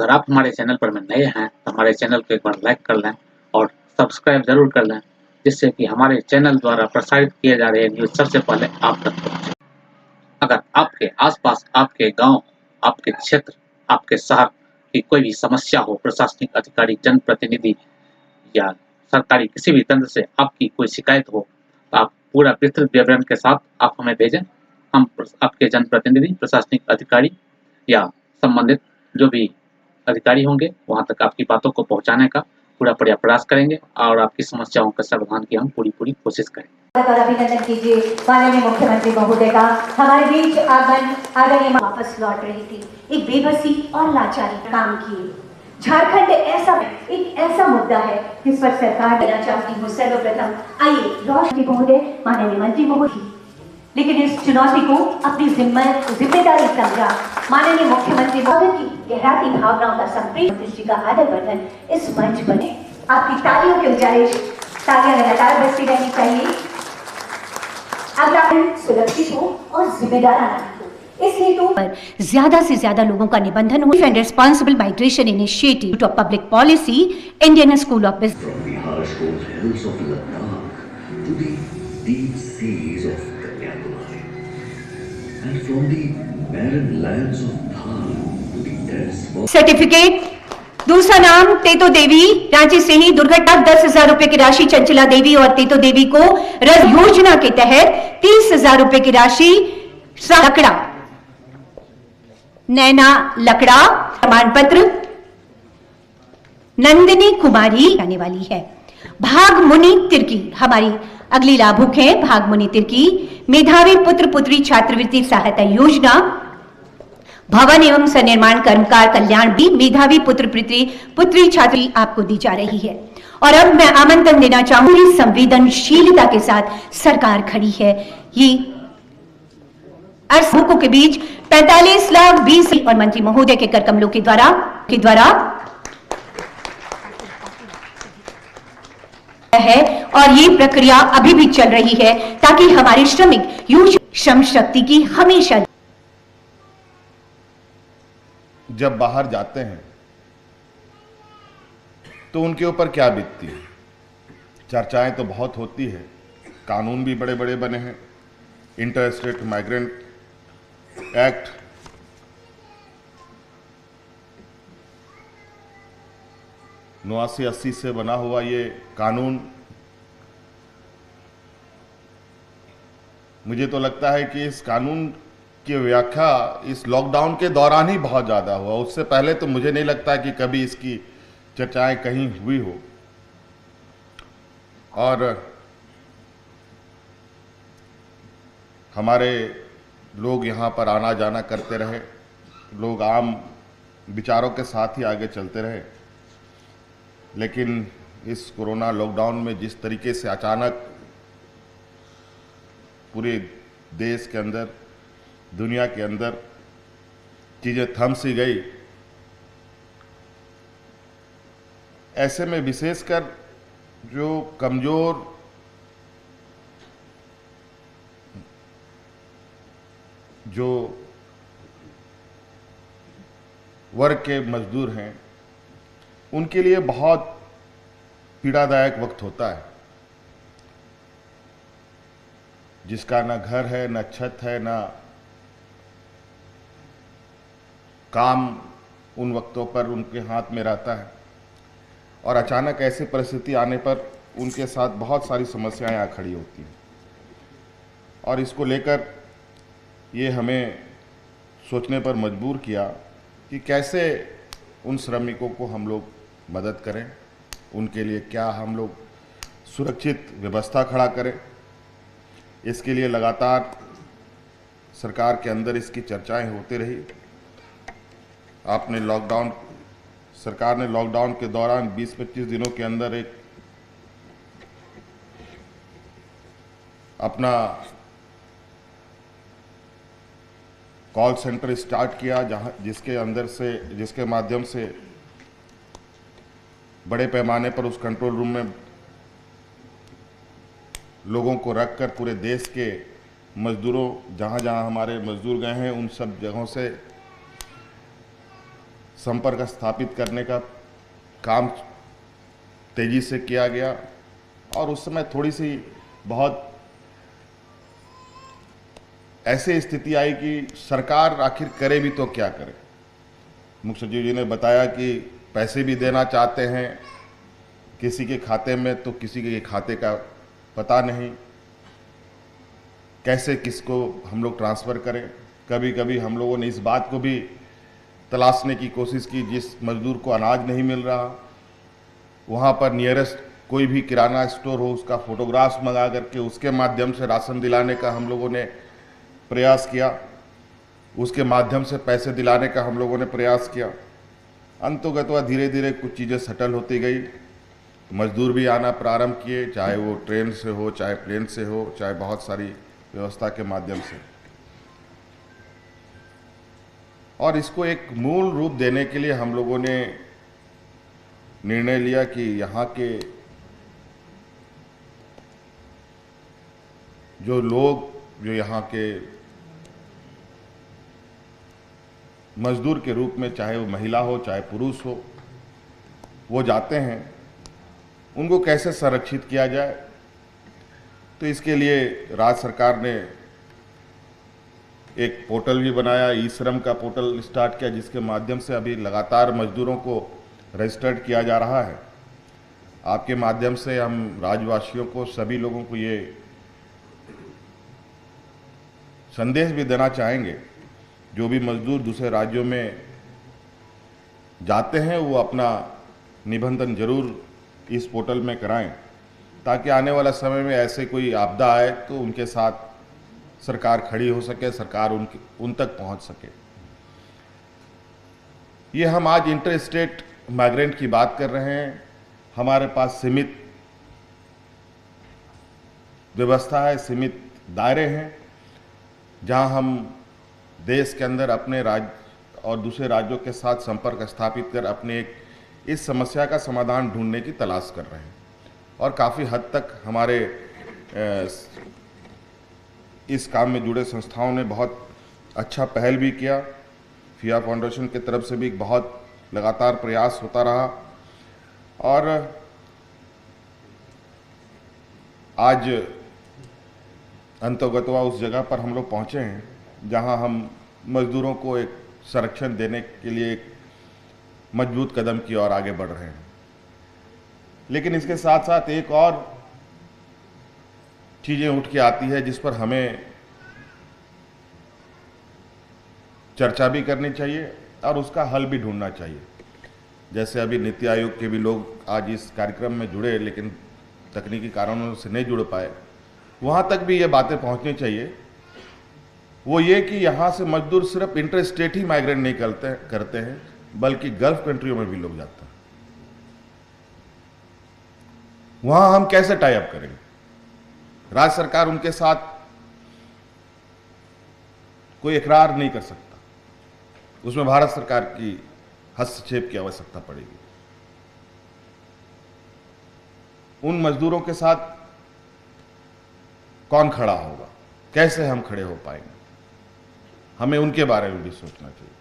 अगर आप हमारे चैनल पर में नए हैं तो हमारे चैनल को एक बार लाइक कर लें और सब्सक्राइब ज़रूर कर लें, जिससे कि हमारे चैनल द्वारा प्रसारित किए जा रहे न्यूज़ सबसे पहले आप तक पहुँचे। अगर आपके आस-पास, आपके गाँव, आपके क्षेत्र, आपके शहर की कोई भी समस्या हो, प्रशासनिक अधिकारी, जनप्रतिनिधि या सरकारी किसी भी तंत्र से आपकी कोई शिकायत हो, तो आप पूरा विस्तृत विवरण के साथ आप हमें भेजें। हम आपके जनप्रतिनिधि, प्रशासनिक अधिकारी या संबंधित जो भी अधिकारी होंगे, वहाँ तक आपकी बातों को पहुँचाने का पूरा प्रयास करेंगे और आपकी समस्याओं का समाधान की हम पूरी कोशिश करेंगे। और अभिनंदन कीजिए माननीय मुख्यमंत्री महोदय का। हमारे बीच आदरणीय वापस लौट रही थी, एक बेबसी और लाचारी काम किए। झारखंड एक ऐसा मुद्दा है जिस पर सरकार देना चाहती हूँ। सर्वप्रथम आइए रोशनी महोदय, माननीय मंत्री महोदय, लेकिन इस चुनौती को अपनी जिम्मेदारी समझा माननीय मुख्यमंत्री महोदय की गहराती भावनाओं का संप्रेषण, दृष्टि का आदर वर्धन इस मंच पर आपकी तालियों की गुजारिश, तालियां लगातार बजती रहनी चाहिए। अगला सुरक्षित हो और जिम्मेदाराना हो, इस हेतु पर ज्यादा से ज्यादा लोगों का निबंधन हो। And responsible migration initiative to public policy, Indian School of Business. From the harsh cold hills of Ladakh to the deep seas of Kanyakumari, and from the barren lands of Thar to the dense forest. Certificate दूसरा नाम तेतो देवी, रांची से ही दुर्घटना 10,000 रुपए की राशि चंचला देवी और तेतो देवी को रस योजना के तहत 30,000 रुपए की राशि लकड़ा, नैना लकड़ा, प्रमाण पत्र नंदिनी कुमारी आने वाली है। भागमुनि तिर्की हमारी अगली लाभुक है। भागमुनि तिर्की मेधावी पुत्र पुत्री छात्रवृत्ति सहायता योजना, भवन एवं सनिर्माण कर्मकार कल्याण भी मेधावी पुत्र पुत्री छात्री आपको दी जा रही है। और अब मैं आमंत्रण देना चाहूंगी, संवेदनशीलता के साथ सरकार खड़ी है। ये अर्शों के बीच 45 लाख 20 और मंत्री महोदय के करकमलों के द्वारा है और ये प्रक्रिया अभी भी चल रही है ताकि हमारे श्रमिक यूज श्रम शक्ति की हमेशा। जब बाहर जाते हैं तो उनके ऊपर क्या बीतती है। चर्चाएं तो बहुत होती है, कानून भी बड़े बड़े बने हैं, इंटर स्टेट माइग्रेंट एक्ट, नवासी 80 से बना हुआ ये कानून, मुझे तो लगता है कि इस कानून की व्याख्या इस लॉकडाउन के दौरान ही बहुत ज़्यादा हुआ। उससे पहले तो मुझे नहीं लगता कि कभी इसकी चर्चाएं कहीं हुई हो। और हमारे लोग यहाँ पर आना जाना करते रहे, लोग आम विचारों के साथ ही आगे चलते रहे। लेकिन इस कोरोना लॉकडाउन में जिस तरीके से अचानक पूरे देश के अंदर, दुनिया के अंदर चीज़ें थम सी गई, ऐसे में विशेषकर जो कमज़ोर जो वर्ग के मजदूर हैं, उनके लिए बहुत पीड़ादायक वक्त होता है। जिसका ना घर है, ना छत है, ना काम उन वक्तों पर उनके हाथ में रहता है और अचानक ऐसी परिस्थिति आने पर उनके साथ बहुत सारी समस्याएं आ खड़ी होती हैं। और इसको लेकर ये हमें सोचने पर मजबूर किया कि कैसे उन श्रमिकों को हम लोग मदद करें, उनके लिए क्या हम लोग सुरक्षित व्यवस्था खड़ा करें। इसके लिए लगातार सरकार के अंदर इसकी चर्चाएं होती रही। सरकार ने लॉकडाउन के दौरान 20-25 दिनों के अंदर एक अपना कॉल सेंटर स्टार्ट किया, जिसके माध्यम से बड़े पैमाने पर उस कंट्रोल रूम में लोगों को रखकर पूरे देश के मजदूरों, जहाँ जहाँ हमारे मजदूर गए हैं, उन सब जगहों से संपर्क स्थापित करने का काम तेजी से किया गया और उस समय थोड़ी सी बहुत ऐसी स्थिति आई कि सरकार आखिर करे भी तो क्या करे। मुख्य सचिव जी ने बताया कि पैसे भी देना चाहते हैं किसी के खाते में, तो किसी के खाते का पता नहीं, कैसे किसको हम लोग ट्रांसफ़र करें। कभी कभी हम लोगों ने इस बात को भी तलाशने की कोशिश की, जिस मजदूर को अनाज नहीं मिल रहा वहाँ पर नियरेस्ट कोई भी किराना स्टोर हो उसका फोटोग्राफ्स मंगा करके उसके माध्यम से राशन दिलाने का हम लोगों ने प्रयास किया, उसके माध्यम से पैसे दिलाने का हम लोगों ने प्रयास किया। अंततः धीरे धीरे कुछ चीज़ें सेटल होती गई, मजदूर भी आना प्रारंभ किए, चाहे वो ट्रेन से हो, चाहे प्लेन से हो, चाहे बहुत सारी व्यवस्था के माध्यम से। और इसको एक मूल रूप देने के लिए हम लोगों ने निर्णय लिया कि यहाँ के जो लोग जो यहाँ के मजदूर के रूप में, चाहे वो महिला हो चाहे पुरुष हो, वो जाते हैं, उनको कैसे संरक्षित किया जाए। तो इसके लिए राज्य सरकार ने एक पोर्टल भी बनाया, ई श्रम का पोर्टल स्टार्ट किया, जिसके माध्यम से अभी लगातार मजदूरों को रजिस्टर्ड किया जा रहा है। आपके माध्यम से हम राज्यवासियों को, सभी लोगों को ये संदेश भी देना चाहेंगे, जो भी मजदूर दूसरे राज्यों में जाते हैं वो अपना निबंधन जरूर इस पोर्टल में कराएं, ताकि आने वाला समय में ऐसे कोई आपदा आए तो उनके साथ सरकार खड़ी हो सके, सरकार उन तक पहुंच सके। ये हम आज इंटर स्टेट माइग्रेंट की बात कर रहे हैं। हमारे पास सीमित व्यवस्था है, सीमित दायरे हैं, जहां हम देश के अंदर अपने राज्य और दूसरे राज्यों के साथ संपर्क स्थापित कर अपने इस समस्या का समाधान ढूंढने की तलाश कर रहे हैं। और काफ़ी हद तक हमारे इस काम में जुड़े संस्थाओं ने बहुत अच्छा पहल भी किया। फिया फाउंडेशन की तरफ से भी बहुत लगातार प्रयास होता रहा और आज अंतर्गतवा उस जगह पर हम लोग पहुँचे हैं जहां हम मजदूरों को एक संरक्षण देने के लिए एक मजबूत कदम की ओर आगे बढ़ रहे हैं। लेकिन इसके साथ साथ एक और चीज़ें उठ के आती है जिस पर हमें चर्चा भी करनी चाहिए और उसका हल भी ढूंढना चाहिए। जैसे अभी नीति आयोग के भी लोग आज इस कार्यक्रम में जुड़े, लेकिन तकनीकी कारणों से नहीं जुड़ पाए, वहाँ तक भी ये बातें पहुँचनी चाहिए। वो ये कि यहाँ से मजदूर सिर्फ इंटर स्टेट ही माइग्रेट नहीं करते हैं, बल्कि गल्फ कंट्रियों में भी लोग जाते हैं। वहाँ हम कैसे टाई अप करेंगे? राज्य सरकार उनके साथ कोई इकरार नहीं कर सकता, उसमें भारत सरकार की हस्तक्षेप की आवश्यकता पड़ेगी। उन मजदूरों के साथ कौन खड़ा होगा, कैसे हम खड़े हो पाएंगे, हमें उनके बारे में भी सोचना चाहिए।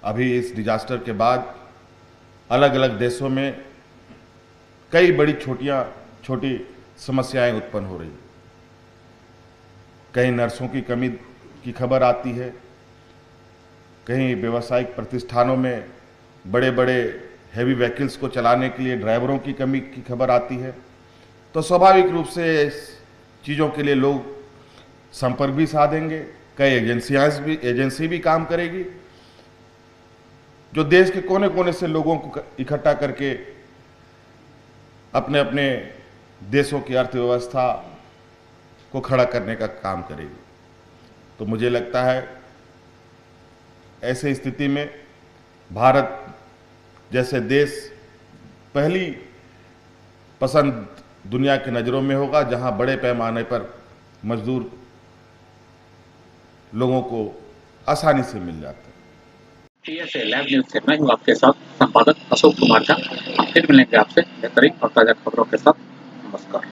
अभी इस डिजास्टर के बाद अलग अलग देशों में कई बड़ी छोटी समस्याएं उत्पन्न हो रही। कहीं नर्सों की कमी की खबर आती है, कहीं व्यावसायिक प्रतिष्ठानों में बड़े बड़े हैवी व्हीकल्स को चलाने के लिए ड्राइवरों की कमी की खबर आती है। तो स्वाभाविक रूप से इस चीज़ों के लिए लोग संपर्क भी साधेंगे। कई एजेंसी भी काम करेगी जो देश के कोने कोने से लोगों को इकट्ठा करके अपने अपने देशों की अर्थव्यवस्था को खड़ा करने का काम करेगी। तो मुझे लगता है ऐसे स्थिति में भारत जैसे देश पहली पसंद दुनिया की नज़रों में होगा, जहां बड़े पैमाने पर मजदूर लोगों को आसानी से मिल जाते हैं। TSA लैब न्यूज से मैं हूँ आपके साथ संपादक अशोक कुमार झा। हम फिर मिलेंगे आपसे बेहतरीन और ताज़ा खबरों के साथ।